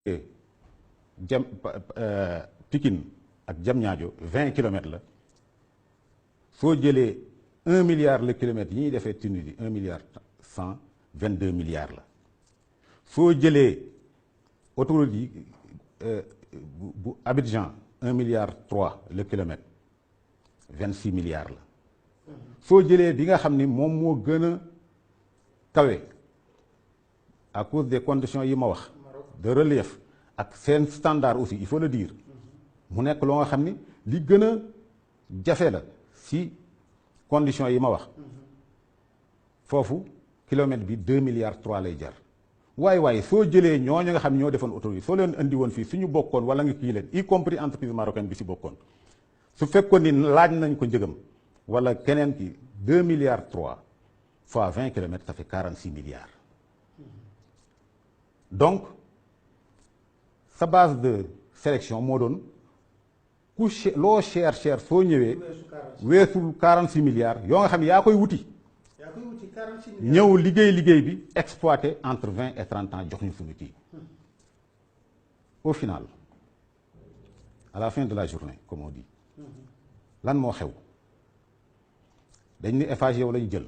jam Pikine ak Diamniadio 20 kilomètres la soo jëlee 1 milliard le kilomètre yi ñuy defee Tunisie 1 milliard 122 milliards la soo jëlee autoroute yi bu Abidjan 1 milliard 3 le kilomètre 26 milliards la soo jëlee bi nga xam ni moom moo gën a kawe à cause des conditions yi ma wax de relief ak seen standard aussi il faut le dire mu nekk loo nga xam ni li gën a jafe la si conditions yi ma wax foofu kilomètre bi 2 milliards 3 lay jar waaye soo jëlee ñooñu nga xam ñoo defoon autoroute soo leen indi woon fii suñu bokkoon wala nga kii leen y compris entreprise marocaine bi si bokkoon su fekkoon ni laaj nañ ko njëgam wala keneen ki 2 milliards 3 fois 20 kilomètres ça fait 46 milliards donc sa base de sélection moo doon ku loo cher soo ñëwee weesul 46 milliards yoo nga xam ne yaa koy wuti ñëw liggéey bi exploité entre 20 et 30 ans jox ñu suñu kii au final à la fin de la journée comme on dit lan moo xew dañ ni Eiffage yow lañ jël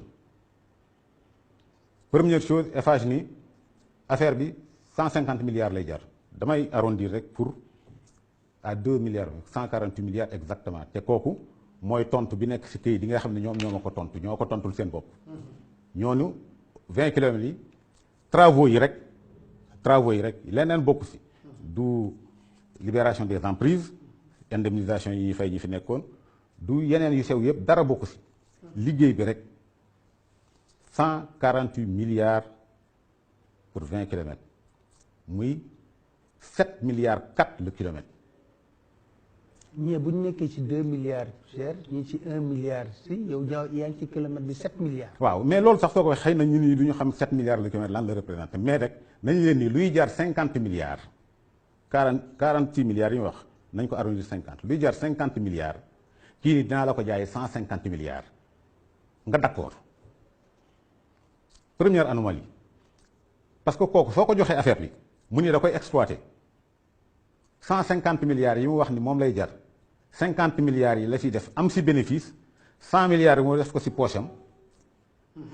première chose Eiffage ni affaire bi 150 milliards lay jar damay arrondir rek pour à 2 milliards 148 milliards exactement te kooku mooy tontu bi nekk si këyit yi nga xam ne ñoom ñoo ma ko tontu ñoo ko tontul seen bopp ñooñu 20 kilomètres yi travaux yi rek leneen bokku si du libération des emprises indemnisation yi fay ñi fi nekkoon du yeneen yu sew yëpp dara bokku si liggéey bi rek 148 milliards pour 20 kilomètres muy 7 milliards 4 le kilomètre. ñii bu ñu nekkee ci 2 milliards cher ñii ci 1 milliard si yow yaa ngi ci kilomètre bi 7 milliards. waaw mais loolu sax soo ko xëy na ñu ni du ñu xam 7 milliards le kilomètre lan la représenté mais rek nañu leen ni luy jar 50 milliards 46 milliards yi ñu wax nañ ko arrondir 50 luy jar 50 milliards kii ni dinaa la ko jaayee 150 milliards nga d'accord première anomalie parce que kooku soo ko joxee affaire bi mu ni da koy exploiter 150 milliards yi mu wax ni moom lay jar 50 milliards yi la ciy def am si bénéfice 100 milliards yi mu def ko si poche am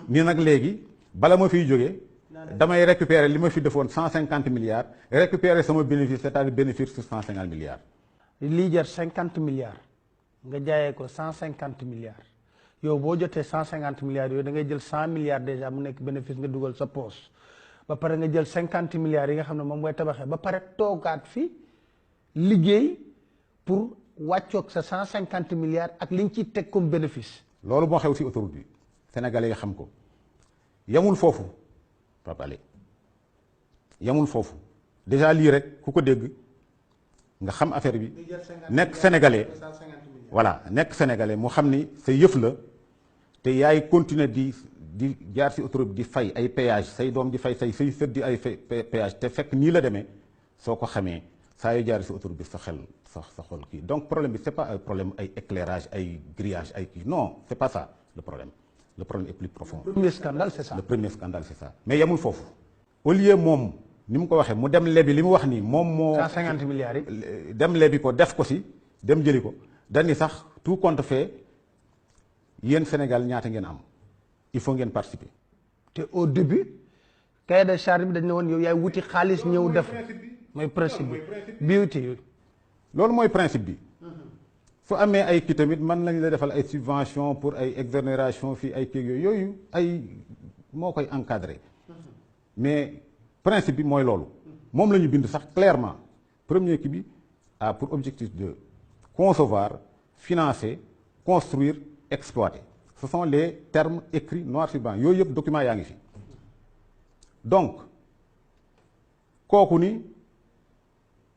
ni nag léegi bala ma fiy jógee damay récupérer li ma fi defoon 150 milliards récupérer sama bénéfice c'est-à-dire bénéfice sur 150 milliards. lii jar 50 milliards nga jaayee ko 150 milliards yow boo jotee 150 milliards yooyu da ngay jël 100 milliards déjà mu nekk bénéfice nga dugal sa poche ba pare nga jël 50 milliards yi nga xam ne moom mooy tabaxee ba pare toogaat fi liggéey pour wàccoog sa 150 milliards ak li ñu ciy teg comme bénéfice. loolu moo xew si autoroute bi sénégalais yi xam ko yamul foofu Pape Alé yamul foofu déjà lii rek ku ko dégg nga xam affaire bi nekk sénégalais voilà nekk sénégalais mu xam ni sa yëf la te yaay continuer di jaar si autoroute bi di fay ay péage say doom di fay say sët di ay péage te fekk nii la demee soo ko xamee saa yu jaar si autoroute bi sa xel sa xol kii donc problème bi c'est pas un problème ay éclairage ay grillage ay kii non c'est pas ça le problème est plus profond. Le premier scandale c'est ça. le premier scandale c'est ça mais yamul foofu au lieu moom ni mu ko waxee mu dem lebi li mu wax nii moom moo 150 milliards yi dem lebi ko def ko si dem jëli ko dañu sax tout compte fait yéen Sénégal ñaata ngeen am il faut ngeen participer. te au début cahier de charge bi dañ ne woon yow yaay wuti xaalis ñëw def mooy principe bi beauty loolu mooy principe bi su amee ay kii tamit mën nañ la defal ay subvention pour ay exonération fii ay kii yooyu ay moo koy encadrer mais principe bi mooy loolu moom la ñu bind sax clairement premier kii bi a pour objectif de concevoir financer construire exploiter ce sont les termes écrits noir sur blanc yooyu yëpp document yaa ngi fi donc kooku ni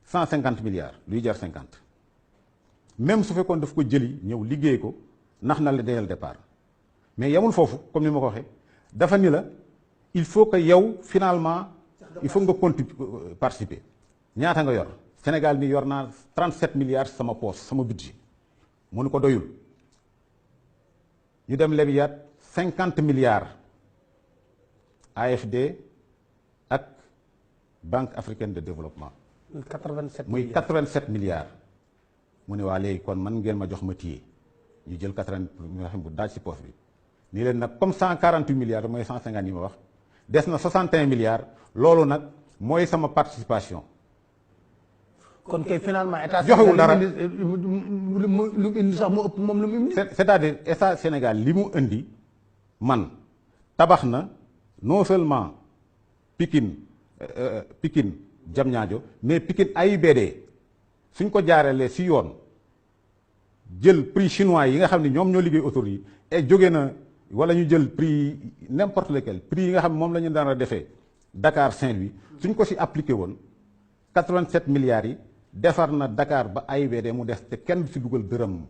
150 milliards luy jar 50 même su fekkoon daf ko jëli ñëw liggéey ko nax na la dès le départ mais yamul foofu comme ni ma ko waxee dafa ni la il faut que yow finalement il faut nga participer ñaata nga yor Sénégal mi yor naa 37 milliards sama poche sama budget mënu ko doyul ñu dem lebiyaat 50 milliards AFD ak Banque africaine de développement 87 muy milliards 87 milliards mu ne waa léegi kon man ngeen ma jox ma téye ñu jël 80 nga xam bu daaj si poche bi nii leen nag comme 148 milliards mooy 150 yi ma wax des na 61 milliards loolu nag mooy sama participation. kon kay finalement état joxewul dara lu indi sax mu ëpp moom lu mu indi. c'est-à-dire état Sénégal li mu indi man tabax na non seulement Pikine Diamniadio mais Pikine AIBD suñ ko jaarelee si yoon jël prix chinois yi nga xam ne ñoom ñoo liggéey autoroute yi et jóge na wala ñu jël prix n'importe lequel prix yi nga xam ne moom la ñu daan a defee Dakar Saint-Louis suñ ko si appliqué woon 87 milliards yi defar na Dakar ba AIBD mu des te kenn du si dugal dërëm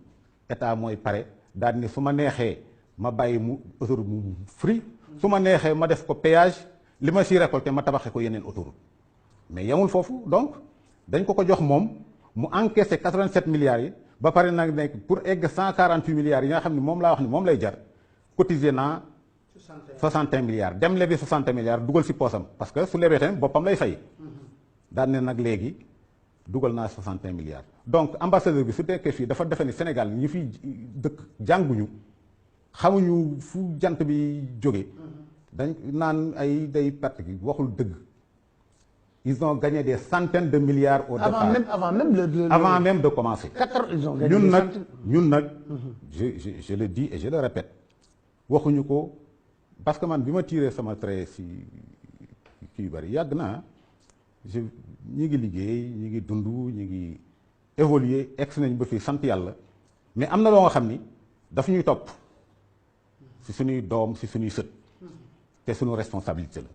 état mooy pare daal ni su ma neexee ma bàyyi mu autoroute mu free su ma neexee ma def ko péage li ma si récolté ma tabaxee ko yeneen autoroute mais yemul foofu donc dañ ko jox moom mu encaissé 87 milliards yi ba pare nag nekk pour egg 148 milliards yi nga xam ne moom laa wax ni moom lay jar cotisé naa 61 milliards dem lebi 60 milliards dugal si poosam parce que su lebee tamit boppam lay fay daan ne nag léegi dugal naa 61 milliards donc ambassadeur bi su nekkee fii dafa defe ni Sénégal ñi fi dëkk jànguñu xamuñu fu jant bi jóge dañ naan ay day perte gi waxul dëgg ils ont gagné des centaines de milliards au départ avant même de commencer ñun nag je le dis et je le répète waxuñu ko parce que man bi ma tiré sama trait si kii bari yàgg naa ñi ngi liggéey ñi ngi dund ñi ngi évoluer egg nañ ba fii sant yàlla mais am na loo nga xam ni daf ñuy topp si suñuy doom si suñuy sët te suñu responsabilité la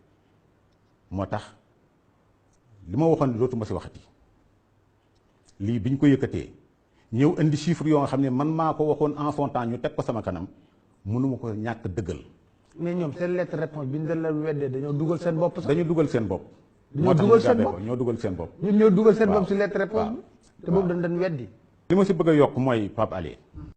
moo tax li ma waxoon dootuma si waxati lii bi ñu ko yëkkatee ñëw indi chiffre yoo nga xam ne man maa ko waxoon en son temps ñu teg ko sama kanam mënuma ko ñàkk dëggal. mais ñoom seen lettre réponse bi ñu la weddee dañoo dugal seen bopp sax. dañu dugal seen bopp. ñoo dugal seen bopp ñoo dugal seen bopp. ñun ñoo dugal seen bopp si lettre réponse bi te boobu dañ weddi. li ma si bëgg a yokk mooy Pape Alé